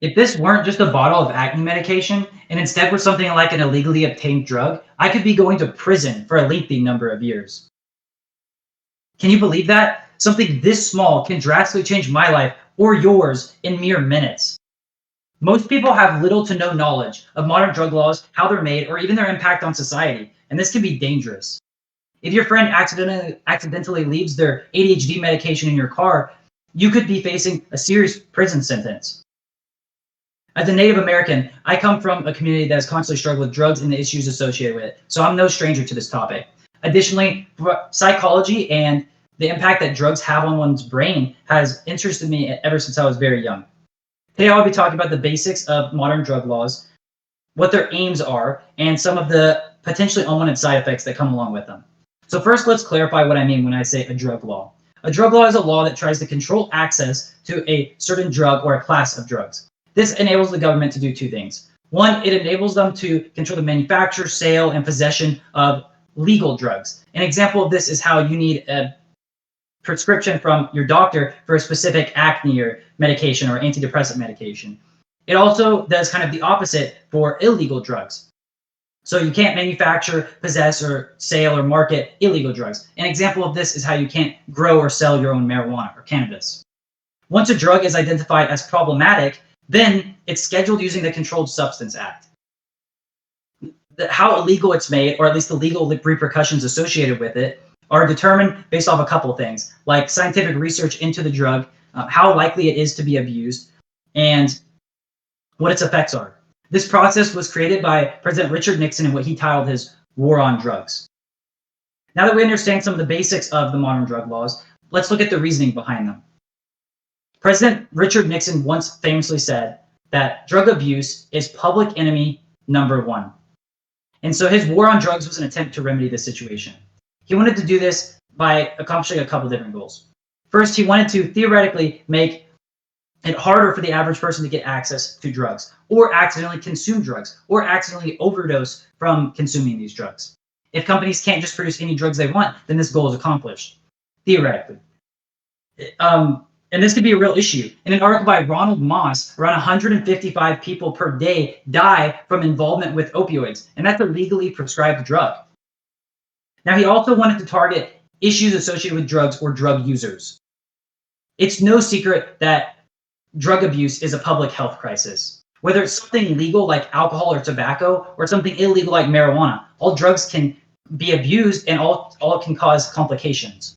If this weren't just a bottle of acne medication and instead were something like an illegally obtained drug, I could be going to prison for a lengthy number of years. Can you believe that? Something this small can drastically change my life or yours in mere minutes. Most people have little to no knowledge of modern drug laws, how they're made, or even their impact on society, and this can be dangerous. If your friend accidentally leaves their ADHD medication in your car, you could be facing a serious prison sentence. As a Native American, I come from a community that has constantly struggled with drugs and the issues associated with it, so I'm no stranger to this topic. Additionally, psychology and the impact that drugs have on one's brain has interested me ever since I was very young. Today, I'll be talking about the basics of modern drug laws, what their aims are, and some of the potentially unwanted side effects that come along with them. So first, let's clarify what I mean when I say a drug law. A drug law is a law that tries to control access to a certain drug or a class of drugs. This enables the government to do two things. One, it enables them to control the manufacture, sale, and possession of legal drugs. An example of this is how you need a prescription from your doctor for a specific acne or medication or antidepressant medication. It also does kind of the opposite for illegal drugs. So you can't manufacture, possess, or sale or market illegal drugs. An example of this is how you can't grow or sell your own marijuana or cannabis. Once a drug is identified as problematic, then it's scheduled using the Controlled Substance Act. How illegal it's made, or at least the legal repercussions associated with it, are determined based off a couple things, like scientific research into the drug, how likely it is to be abused, and what its effects are. This process was created by President Richard Nixon in what he titled his War on Drugs. Now that we understand some of the basics of the modern drug laws, let's look at the reasoning behind them. President Richard Nixon once famously said that drug abuse is public enemy number one. And so his war on drugs was an attempt to remedy this situation. He wanted to do this by accomplishing a couple different goals. First, he wanted to theoretically make it harder for the average person to get access to drugs, or accidentally consume drugs, or accidentally overdose from consuming these drugs. If companies can't just produce any drugs they want, then this goal is accomplished, theoretically. And this could be a real issue. In an article by Ronald Moss, around 155 people per day die from involvement with opioids, and that's a legally prescribed drug. Now, he also wanted to target issues associated with drugs or drug users. It's no secret that drug abuse is a public health crisis. Whether it's something legal like alcohol or tobacco, or something illegal like marijuana, all drugs can be abused and all can cause complications.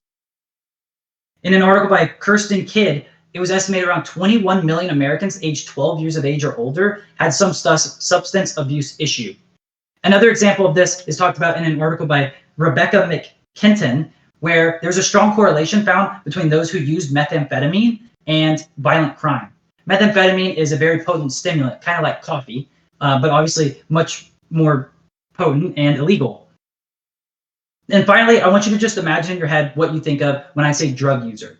In an article by Kirsten Kidd, it was estimated around 21 million Americans aged 12 years of age or older had some substance abuse issue. Another example of this is talked about in an article by Rebecca McKinton, where there's a strong correlation found between those who used methamphetamine and violent crime. Methamphetamine is a very potent stimulant, kind of like coffee, but obviously much more potent and illegal. And finally, I want you to just imagine in your head what you think of when I say drug user.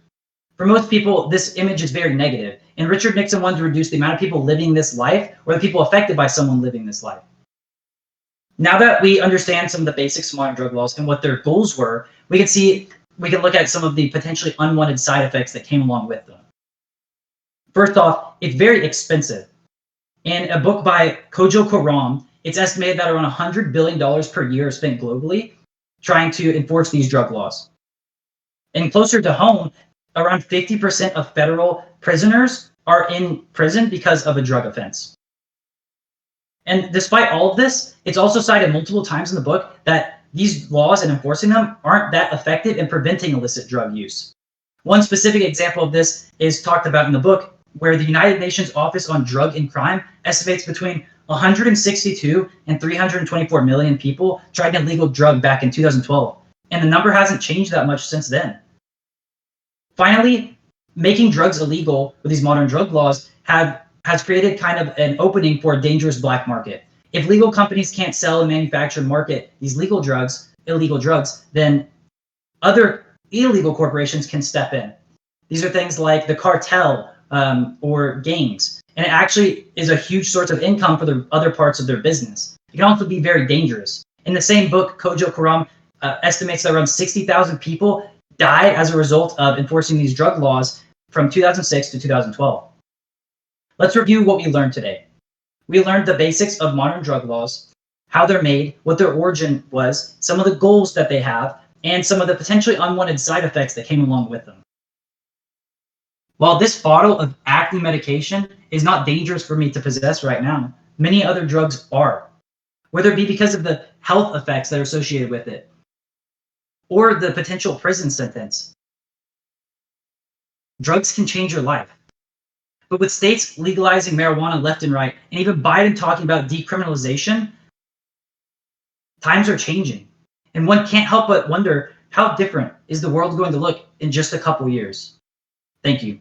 For most people, this image is very negative, and Richard Nixon wanted to reduce the amount of people living this life or the people affected by someone living this life. Now that we understand some of the basics of modern drug laws and what their goals were, we can look at some of the potentially unwanted side effects that came along with them. First off, it's very expensive. In a book by Kojo Koram, it's estimated that around $100 billion per year is spent globally trying to enforce these drug laws. And closer to home, around 50% of federal prisoners are in prison because of a drug offense. And despite all of this, it's also cited multiple times in the book that these laws and enforcing them aren't that effective in preventing illicit drug use. One specific example of this is talked about in the book, where the United Nations Office on Drug and Crime estimates between 162 and 324 million people tried an illegal drug back in 2012, and the number hasn't changed that much since then. Finally, making drugs illegal with these modern drug laws has created kind of an opening for a dangerous black market. If legal companies can't sell and manufacture and market these illegal drugs, then other illegal corporations can step in. These are things like the cartel or gangs. And it actually is a huge source of income for the other parts of their business. It can also be very dangerous. In the same book, Kojo Koram estimates that around 60,000 people died as a result of enforcing these drug laws from 2006 to 2012. Let's review what we learned today. We learned the basics of modern drug laws, how they're made, what their origin was, some of the goals that they have, and some of the potentially unwanted side effects that came along with them. While this bottle of acne medication is not dangerous for me to possess right now, many other drugs are, whether it be because of the health effects that are associated with it or the potential prison sentence. Drugs can change your life. But with states legalizing marijuana left and right, and even Biden talking about decriminalization, times are changing. And one can't help but wonder, how different is the world going to look in just a couple years? Thank you.